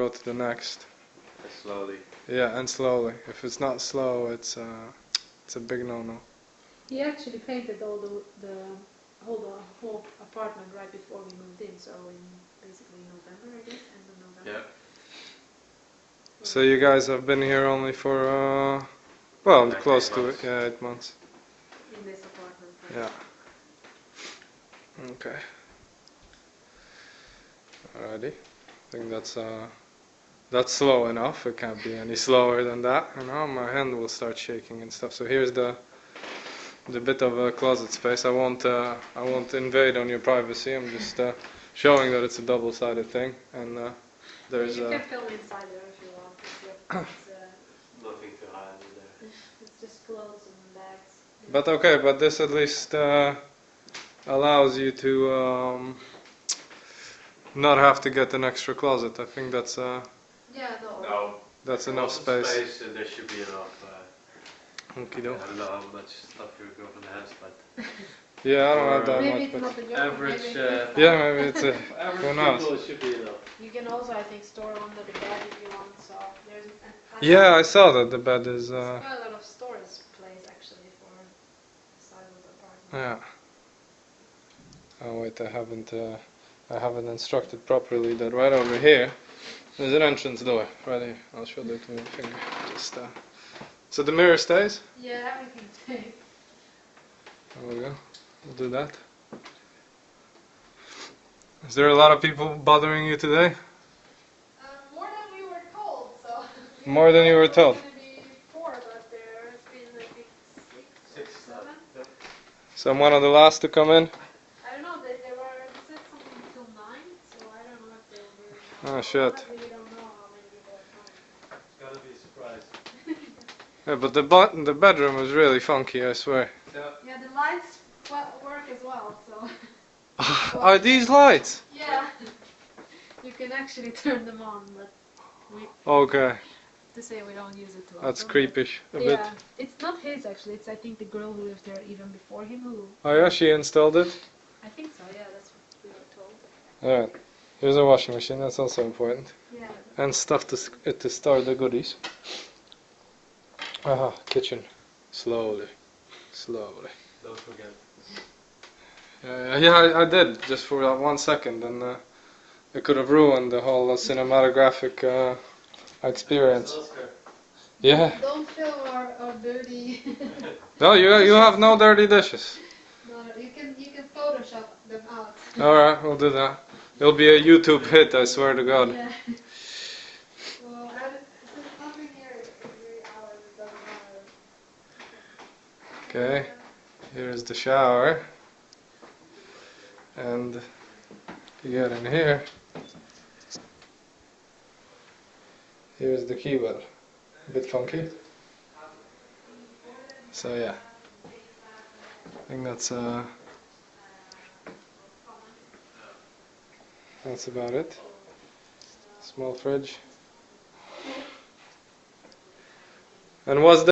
go to the next. Slowly. Yeah, and slowly. If it's not slow, it's a big no-no. He actually painted all the whole apartment right before we moved in, so in basically November, I guess, end of November. Yeah. So you guys have been here only for well, like close 8 to months. it. Yeah, 8 months. In this apartment. Yeah. Okay. Alrighty. I think that's slow enough. It can't be any slower than that. You know, my hand will start shaking and stuff. So here's the bit of a closet space. I won't invade on your privacy. I'm just showing that it's a double-sided thing, and there's You can film inside there if you want. Nothing to hide in there. It's just clothes and bags. But okay, but this at least allows you to not have to get an extra closet. I think that's Yeah, No. that's enough space. There should be enough. Okie I doke. don't know how much stuff your girlfriend has, but Yeah, I don't have that maybe much, it's but not the joke. average, Maybe it's yeah, maybe it's a. average Who knows? people it should be enough. You can also, I think, store under the bed if you want. So there's. Yeah, I saw that the bed is. There's quite a lot of storage place actually for the side of the apartment. Yeah. Oh wait, I haven't instructed properly that right over here there's an entrance door right here. I'll show that with my finger. Just so the mirror stays. Yeah, everything stays. There we go. We'll do that. Is there a lot of people bothering you today? More than we were told. So. More than you were told. It's going to be 4, but there's been I think 6 or 7. Yep. So I'm one of the last to come in. I don't know. They said something until 9, so I don't know if they will. Oh shit. I really don't know how many people are coming. It's gotta be a surprise. Yeah, but the bedroom is really funky, I swear. Yeah, the lights work as well, so. Are these lights? Yeah. You can actually turn them on, but we Okay, to say we don't use it too often. that's but- creepish a bit. Yeah, it's not his actually. It's I think the girl who lived there even before him who. Oh yeah, she installed it. I think so. Yeah, that's what we were told. Alright, here's a washing machine, that's also important. Yeah. And stuff to store the goodies. Aha, kitchen. Slowly. Slowly. Don't forget. Yeah, I did, just for that 1 second, and it could have ruined the whole cinematographic experience. Oscar. Yeah. Don't film our dirty. No, you have no dirty dishes. No, you can Photoshop them out. Alright, we'll do that. It'll be a YouTube hit, I swear to God. Yeah. Well, since nothing here is really ours, it doesn't matter. Okay, here's the shower. And you get in here. Here's the key well. A bit funky. So yeah. I think that's about it. Small fridge. And what's